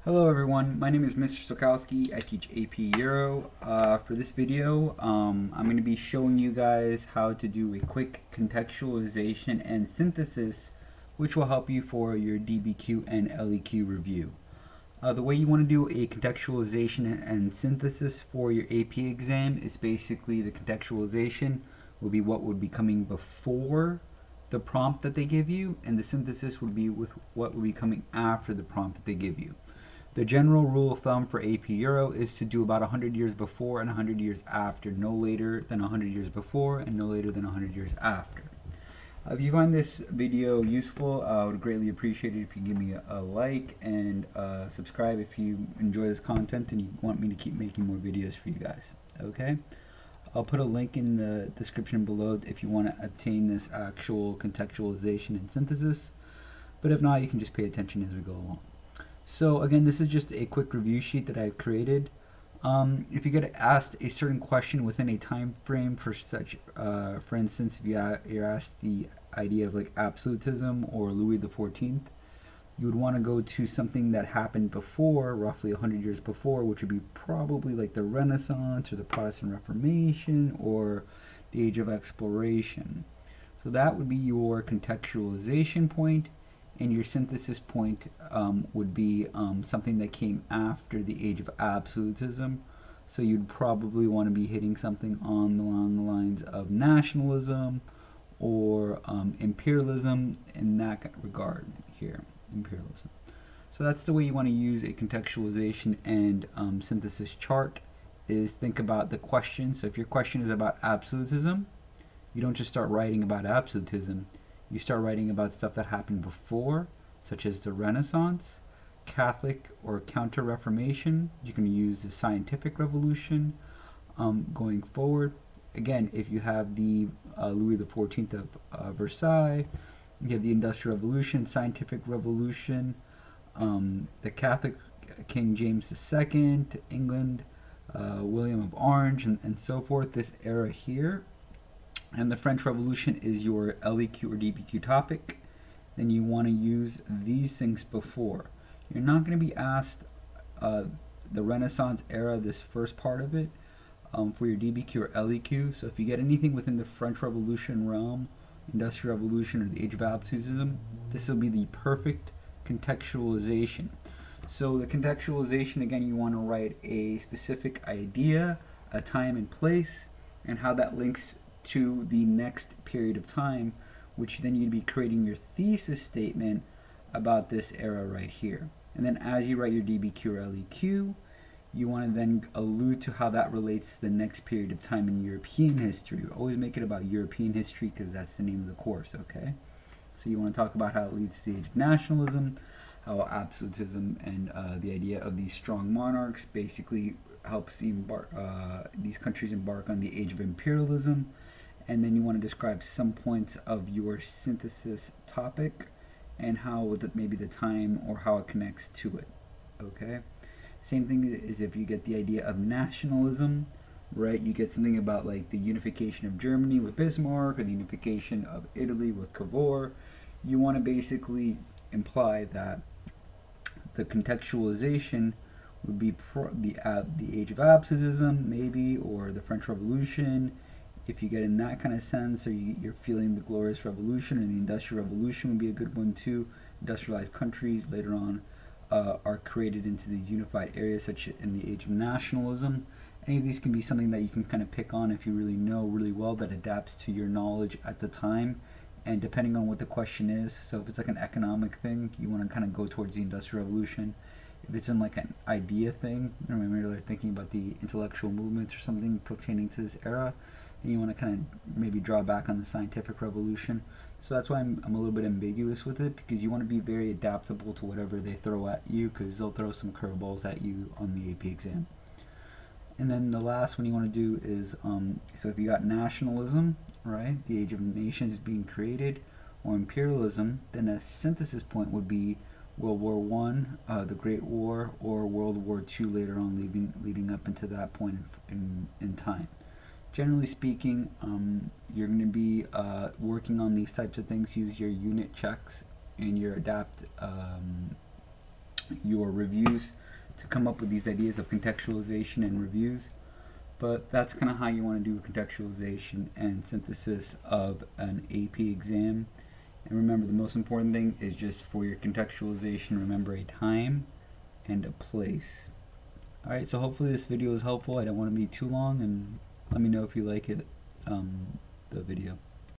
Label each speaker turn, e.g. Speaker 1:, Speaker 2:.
Speaker 1: Hello everyone, my name is Mr. Sokowski. I teach AP Euro. For this video, I'm going to be showing you guys how to do a quick contextualization and synthesis, which will help you for your DBQ and LEQ review. The way you want to do a contextualization and synthesis for your AP exam is basically the contextualization will be what would be coming before the prompt that they give you, and the synthesis would be with what would be coming after the prompt that they give you. The general rule of thumb for AP Euro is to do about 100 years before and 100 years after, no later than 100 years before and no later than 100 years after. If you find this video useful, I would greatly appreciate it if you give me a like and subscribe if you enjoy this content and you want me to keep making more videos for you guys. Okay? I'll put a link in the description below if you want to obtain this actual contextualization and synthesis, but if not, you can just pay attention as we go along. So again, this is just a quick review sheet that I've created. If you get asked a certain question within a time frame for such, for instance, if you're asked the idea of like absolutism or Louis XIV, you would want to go to something that happened before, roughly 100 years before, which would be probably like the Renaissance or the Protestant Reformation or the Age of Exploration. So that would be your contextualization point. And your synthesis point would be something that came after the age of absolutism. So you'd probably want to be hitting something along the lines of nationalism or imperialism in that regard here, imperialism. So that's the way you want to use a contextualization and synthesis chart, is think about the question. So if your question is about absolutism, you don't just start writing about absolutism. You start writing about stuff that happened before, such as the Renaissance, Catholic or Counter-Reformation. You can use the Scientific Revolution going forward. Again, if you have the Louis XIV of Versailles, you have the Industrial Revolution, Scientific Revolution, the Catholic King James II, England, William of Orange, and so forth, this era here. And the French Revolution is your LEQ or DBQ topic, then you want to use these things before. You're not going to be asked the Renaissance era, this first part of it, for your DBQ or LEQ. So if you get anything within the French Revolution realm, Industrial Revolution, or the Age of Absolutism, this will be the perfect contextualization. So the contextualization, again, you want to write a specific idea, a time and place, and how that links to the next period of time, which then you'd be creating your thesis statement about this era right here. And then as you write your DBQ or LEQ, you want to then allude to how that relates to the next period of time in European history. Always make it about European history because that's the name of the course, okay? So you want to talk about how it leads to the age of nationalism, how absolutism and the idea of these strong monarchs basically helps these countries embark on the age of imperialism. And then you want to describe some points of your synthesis topic and how maybe the time or how it connects to it. Okay? Same thing is if you get the idea of nationalism, right? You get something about like the unification of Germany with Bismarck or the unification of Italy with Cavour. You want to basically imply that the contextualization would be the age of absolutism, maybe, or the French Revolution. If you get in that kind of sense, or you're feeling the Glorious Revolution, or the Industrial Revolution would be a good one too. Industrialized countries later on are created into these unified areas, such in the age of nationalism. Any of these can be something that you can kind of pick on if you really know really well, that adapts to your knowledge at the time, and depending on what the question is. So if it's like an economic thing, you want to kind of go towards the Industrial Revolution. If it's in like an idea thing, maybe they're thinking about the intellectual movements or something pertaining to this era, and you want to kind of maybe draw back on the Scientific Revolution. So that's why I'm a little bit ambiguous with it, because you want to be very adaptable to whatever they throw at you, because they'll throw some curveballs at you on the AP exam. And then the last one you want to do is, so if you got nationalism, right, the age of nations is being created, or imperialism, then a synthesis point would be World War I, the Great War, or World War II later on, leading up into that point in time. Generally speaking, you're going to be working on these types of things. Use your unit checks and your your reviews to come up with these ideas of contextualization and reviews. But that's kind of how you want to do contextualization and synthesis of an AP exam. And remember, the most important thing is just for your contextualization, remember a time and a place. Alright, so hopefully this video is helpful. I don't want to be too long, and let me know if you like it, the video.